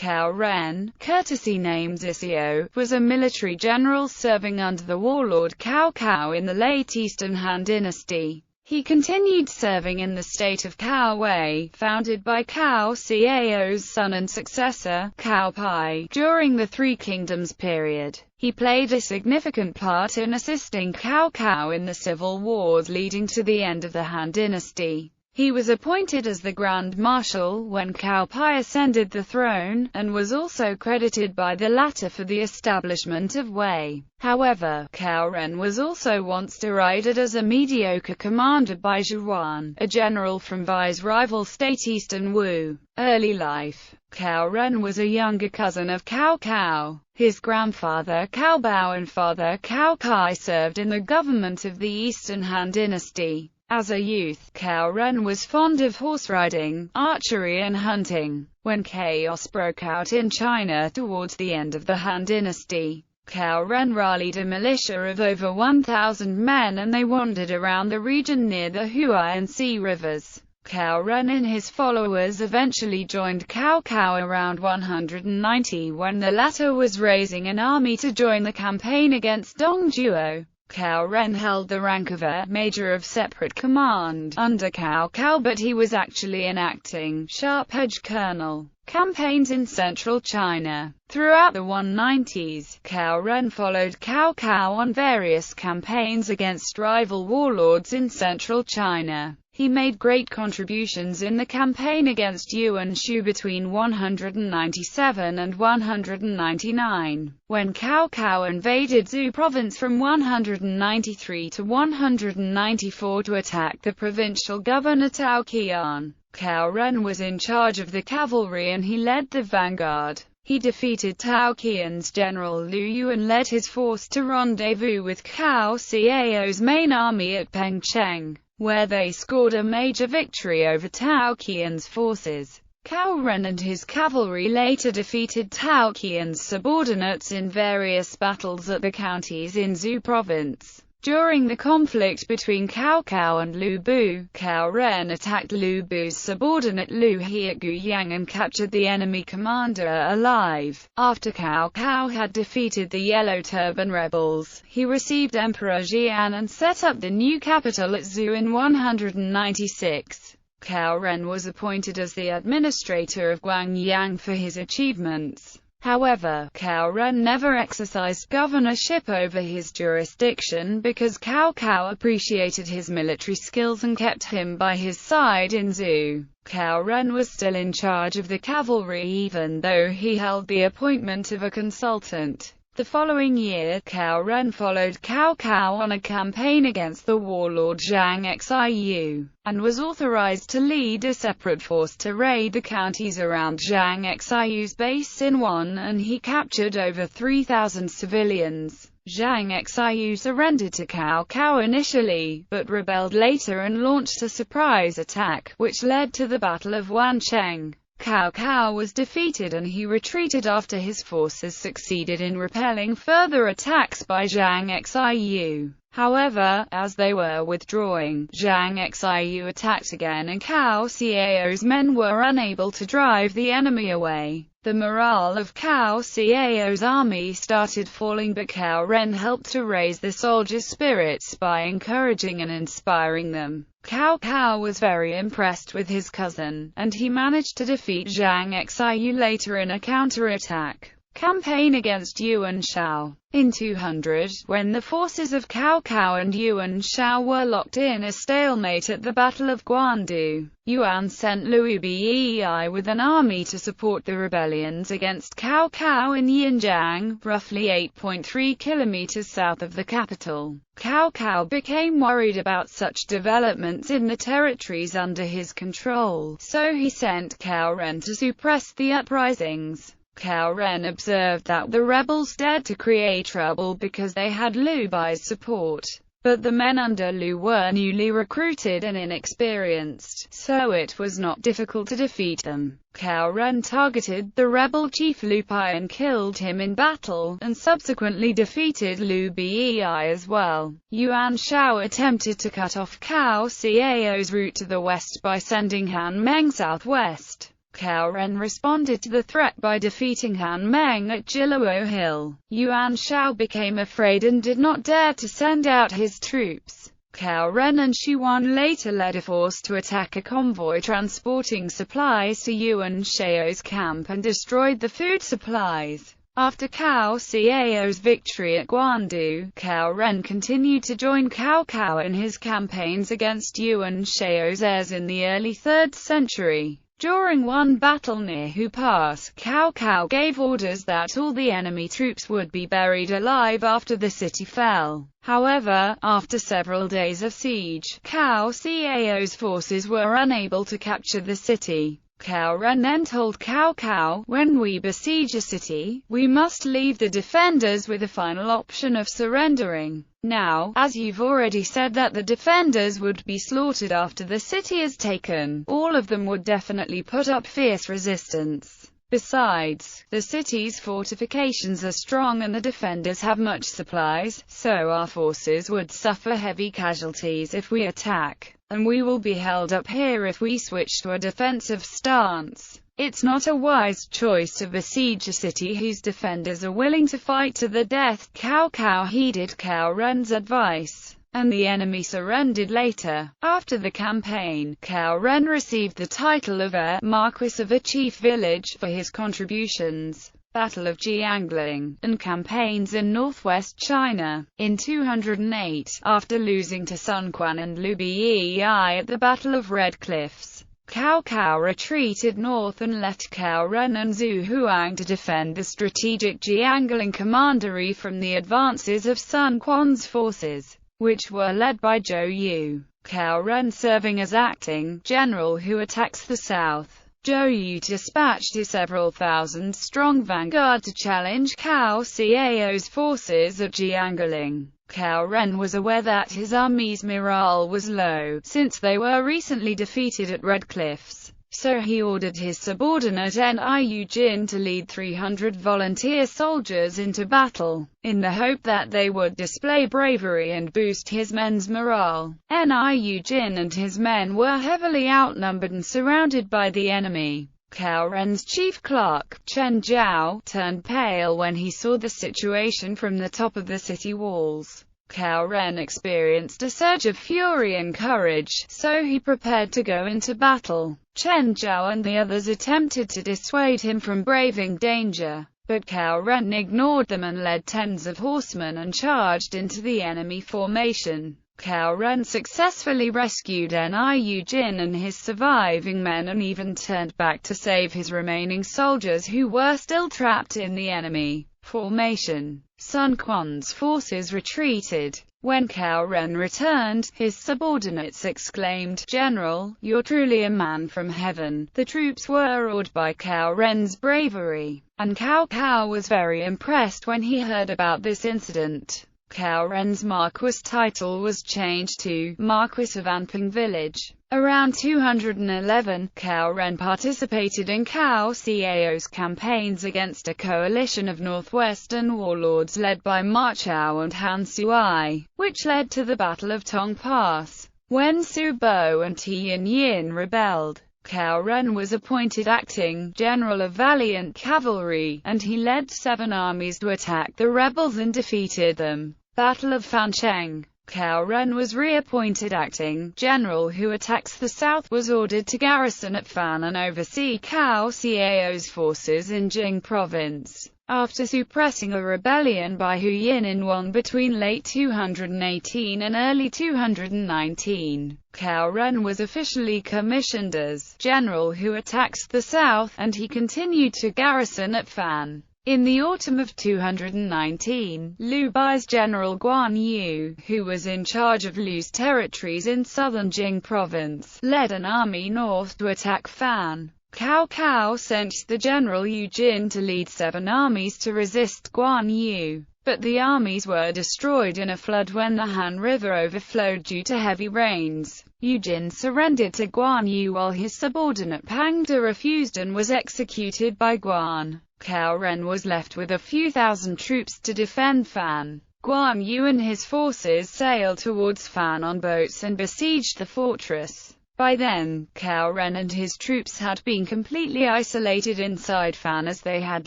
Cao Ren, courtesy name Zixiao, was a military general serving under the warlord Cao Cao in the late Eastern Han Dynasty. He continued serving in the state of Cao Wei, founded by Cao Cao's son and successor, Cao Pi, during the Three Kingdoms period. He played a significant part in assisting Cao Cao in the civil wars leading to the end of the Han Dynasty. He was appointed as the Grand Marshal when Cao Pi ascended the throne, and was also credited by the latter for the establishment of Wei. However, Cao Ren was also once derided as a mediocre commander by Zhu Wan, a general from Wei's rival state Eastern Wu. Early life. Cao Ren was a younger cousin of Cao Cao. His grandfather Cao Bao and father Cao Kai served in the government of the Eastern Han Dynasty. As a youth, Cao Ren was fond of horse riding, archery and hunting. When chaos broke out in China towards the end of the Han Dynasty, Cao Ren rallied a militia of over 1,000 men and they wandered around the region near the Huai and Xi rivers. Cao Ren and his followers eventually joined Cao Cao around 190 when the latter was raising an army to join the campaign against Dongzhuo. Cao Ren held the rank of a major of separate command under Cao Cao, but he was actually an acting, sharp-edged colonel. Campaigns in central China. Throughout the 190s, Cao Ren followed Cao Cao on various campaigns against rival warlords in central China. He made great contributions in the campaign against Yuan Shu between 197 and 199, when Cao Cao invaded Zhou province from 193 to 194 to attack the provincial governor Cao Qian. Cao Ren was in charge of the cavalry and he led the vanguard. He defeated Cao Qian's general Liu Yu and led his force to rendezvous with Cao Cao's main army at Pengcheng, where they scored a major victory over Cao Qian's forces. Cao Ren and his cavalry later defeated Cao Qian's subordinates in various battles at the counties in Zhou province. During the conflict between Cao Cao and Lu Bu, Cao Ren attacked Lu Bu's subordinate Lu He at Guiyang and captured the enemy commander alive. After Cao Cao had defeated the Yellow Turban rebels, he received Emperor Xian and set up the new capital at Zhou in 196. Cao Ren was appointed as the administrator of Guangyang for his achievements. However, Cao Ren never exercised governorship over his jurisdiction because Cao Cao appreciated his military skills and kept him by his side in Zhou. Cao Ren was still in charge of the cavalry even though he held the appointment of a consultant. The following year, Cao Ren followed Cao Cao on a campaign against the warlord Zhang Xiu, and was authorized to lead a separate force to raid the counties around Zhang Xiu's base in Wan, and he captured over 3,000 civilians. Zhang Xiu surrendered to Cao Cao initially, but rebelled later and launched a surprise attack, which led to the Battle of Wancheng. Cao Cao was defeated and he retreated after his forces succeeded in repelling further attacks by Zhang Xiu. However, as they were withdrawing, Zhang Xiu attacked again and Cao Cao's men were unable to drive the enemy away. The morale of Cao Cao's army started falling, but Cao Ren helped to raise the soldiers' spirits by encouraging and inspiring them. Cao Cao was very impressed with his cousin, and he managed to defeat Zhang Xiu later in a counterattack campaign against Yuan Shao. In 200, when the forces of Cao Cao and Yuan Shao were locked in a stalemate at the Battle of Guandu, Yuan sent Liu Bei with an army to support the rebellions against Cao Cao in Yinjiang, roughly 8.3 kilometers south of the capital. Cao Cao became worried about such developments in the territories under his control, so he sent Cao Ren to suppress the uprisings. Cao Ren observed that the rebels dared to create trouble because they had Liu Bai's support. But the men under Liu were newly recruited and inexperienced, so it was not difficult to defeat them. Cao Ren targeted the rebel chief Liu Bai and killed him in battle, and subsequently defeated Liu Bei as well. Yuan Shao attempted to cut off Cao Cao's route to the west by sending Han Meng southwest. Cao Ren responded to the threat by defeating Han Meng at Jiluo Hill. Yuan Shao became afraid and did not dare to send out his troops. Cao Ren and Xu Wan later led a force to attack a convoy transporting supplies to Yuan Shao's camp and destroyed the food supplies. After Cao Cao's victory at Guandu, Cao Ren continued to join Cao Cao in his campaigns against Yuan Shao's heirs in the early 3rd century. During one battle near Hu Pass, Cao Cao gave orders that all the enemy troops would be buried alive after the city fell. However, after several days of siege, Cao Cao's forces were unable to capture the city. Cao Ren then told Cao Cao, "When we besiege a city, we must leave the defenders with the final option of surrendering. Now, as you've already said that the defenders would be slaughtered after the city is taken, all of them would definitely put up fierce resistance. Besides, the city's fortifications are strong and the defenders have much supplies, so our forces would suffer heavy casualties if we attack, and we will be held up here if we switch to a defensive stance. It's not a wise choice to besiege a city whose defenders are willing to fight to the death." Cao Cao heeded Cao Ren's advice, and the enemy surrendered later. After the campaign, Cao Ren received the title of heir, Marquis of a chief village, for his contributions. Battle of Jiangling, and campaigns in northwest China. In 208, after losing to Sun Quan and Liu Bei at the Battle of Red Cliffs, Cao Cao retreated north and left Cao Ren and Zhu Huang to defend the strategic Jiangling commandery from the advances of Sun Quan's forces, which were led by Zhou Yu. Cao Ren serving as acting general who attacks the south. Zhou Yu dispatched a several thousand-strong vanguard to challenge Cao Cao's forces at Jiangling. Cao Ren was aware that his army's morale was low, since they were recently defeated at Red Cliffs, so he ordered his subordinate Niu Jin to lead 300 volunteer soldiers into battle, in the hope that they would display bravery and boost his men's morale. Niu Jin and his men were heavily outnumbered and surrounded by the enemy. Cao Ren's chief clerk, Chen Zhao, turned pale when he saw the situation from the top of the city walls. Cao Ren experienced a surge of fury and courage, so he prepared to go into battle. Chen Zhao and the others attempted to dissuade him from braving danger, but Cao Ren ignored them and led tens of horsemen and charged into the enemy formation. Cao Ren successfully rescued Niu Jin and his surviving men and even turned back to save his remaining soldiers who were still trapped in the enemy formation. Sun Quan's forces retreated. When Cao Ren returned, his subordinates exclaimed, "General, you're truly a man from heaven." The troops were awed by Cao Ren's bravery, and Cao Cao was very impressed when he heard about this incident. Cao Ren's Marquis title was changed to Marquis of Anping Village. Around 211, Cao Ren participated in Cao Cao's campaigns against a coalition of northwestern warlords led by Ma Chao and Han Sui, which led to the Battle of Tong Pass. When Su Bo and Tian Yin rebelled, Cao Ren was appointed acting general of valiant cavalry, and he led 7 armies to attack the rebels and defeated them. Battle of Fancheng. Cao Ren was reappointed acting general who attacks the south, was ordered to garrison at Fan and oversee Cao Cao's forces in Jing province. After suppressing a rebellion by Hu Yin in Wan between late 218 and early 219, Cao Ren was officially commissioned as general who attacks the south, and he continued to garrison at Fan. In the autumn of 219, Liu Bai's general Guan Yu, who was in charge of Lu's territories in southern Jing province, led an army north to attack Fan. Cao Cao sent the general Yu Jin to lead 7 armies to resist Guan Yu, but the armies were destroyed in a flood when the Han River overflowed due to heavy rains. Yu Jin surrendered to Guan Yu while his subordinate Pang De refused and was executed by Guan. Cao Ren was left with a few thousand troops to defend Fan. Guan Yu and his forces sailed towards Fan on boats and besieged the fortress. By then, Cao Ren and his troops had been completely isolated inside Fan as they had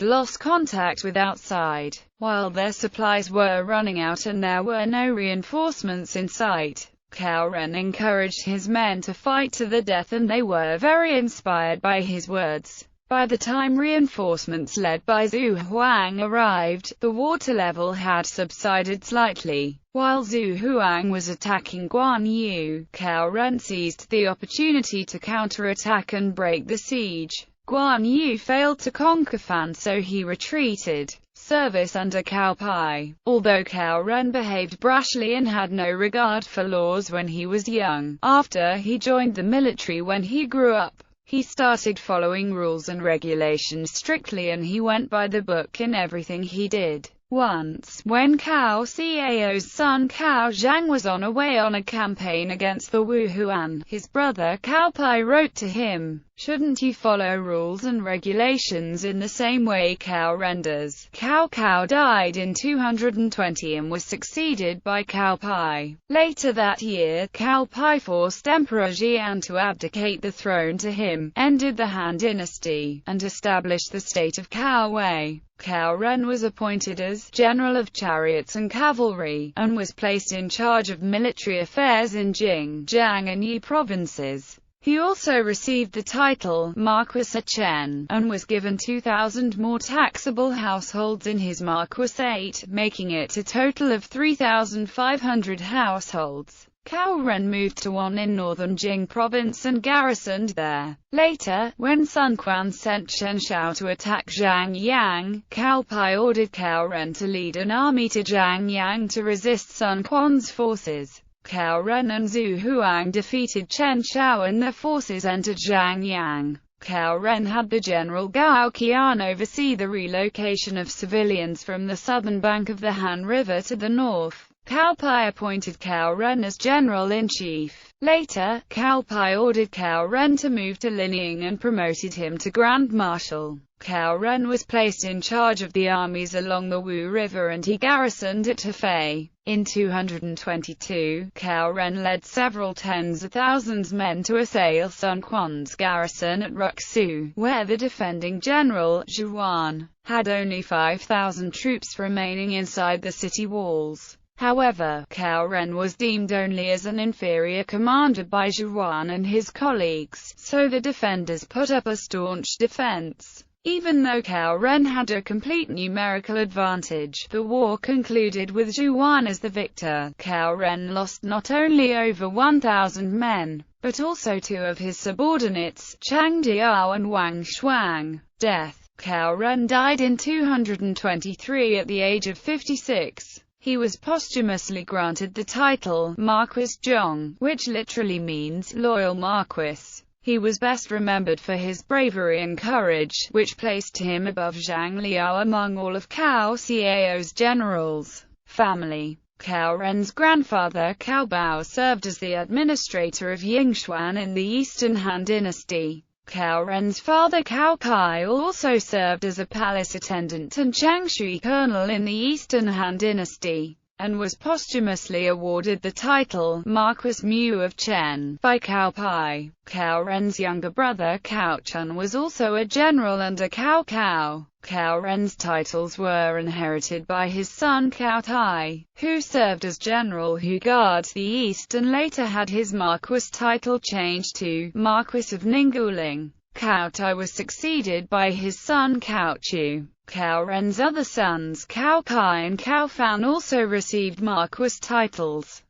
lost contact with outside, while their supplies were running out and there were no reinforcements in sight. Cao Ren encouraged his men to fight to the death and they were very inspired by his words. By the time reinforcements led by Zhu Huang arrived, the water level had subsided slightly. While Zhu Huang was attacking Guan Yu, Cao Ren seized the opportunity to counterattack and break the siege. Guan Yu failed to conquer Fan, so he retreated. Service under Cao Pai. Although Cao Ren behaved brashly and had no regard for laws when he was young, after he joined the military when he grew up, he started following rules and regulations strictly and he went by the book in everything he did. Once, when Cao Cao's son Cao Zhang was on a way on a campaign against the Wu Huan, his brother Cao Pai wrote to him, "Shouldn't you follow rules and regulations in the same way Cao Ren does?" Cao Cao died in 220 and was succeeded by Cao Pai. Later that year, Cao Pai forced Emperor Xian to abdicate the throne to him, ended the Han dynasty, and established the state of Cao Wei. Cao Ren was appointed as General of Chariots and Cavalry, and was placed in charge of military affairs in Jing, Jiang and Yi provinces. He also received the title Marquis of Chen, and was given 2,000 more taxable households in his marquisate, making it a total of 3,500 households. Cao Ren moved to Wan in northern Jing province and garrisoned there. Later, when Sun Quan sent Chen Shao to attack Zhang Yang, Cao Pai ordered Cao Ren to lead an army to Zhang Yang to resist Sun Quan's forces. Cao Ren and Zhu Huang defeated Chen Shao and their forces entered Zhang Yang. Cao Ren had the general Gao Qian oversee the relocation of civilians from the southern bank of the Han River to the north. Cao Pai appointed Cao Ren as general-in-chief. Later, Cao Pai ordered Cao Ren to move to Lining and promoted him to Grand Marshal. Cao Ren was placed in charge of the armies along the Wu River and he garrisoned at Hefei. In 222, Cao Ren led several tens of thousands men to assail Sun Quan's garrison at Ruxu, where the defending general, Zhu Huan, had only 5,000 troops remaining inside the city walls. However, Cao Ren was deemed only as an inferior commander by Zhu Huan and his colleagues, so the defenders put up a staunch defense. Even though Cao Ren had a complete numerical advantage, the war concluded with Zhu Huan as the victor. Cao Ren lost not only over 1,000 men, but also two of his subordinates, Chang Jiao and Wang Shuang. Death. Cao Ren died in 223 at the age of 56. He was posthumously granted the title Marquis Zhong, which literally means loyal marquis. He was best remembered for his bravery and courage, which placed him above Zhang Liao among all of Cao Cao's generals. Family. Cao Ren's grandfather Cao Bao served as the administrator of Yingshuan in the Eastern Han dynasty. Cao Ren's father Cao Cao also served as a palace attendant and Changshui colonel in the Eastern Han dynasty, and was posthumously awarded the title Marquis Mu of Chen by Cao Pai. Cao Ren's younger brother Cao Chun was also a general under Cao Cao. Cao Ren's titles were inherited by his son Cao Tai, who served as general who guards the east and later had his marquis title changed to Marquis of Ningguling. Cao Tai was succeeded by his son Cao Chu. Cao Ren's other sons Cao Kai and Cao Fan also received marquis titles.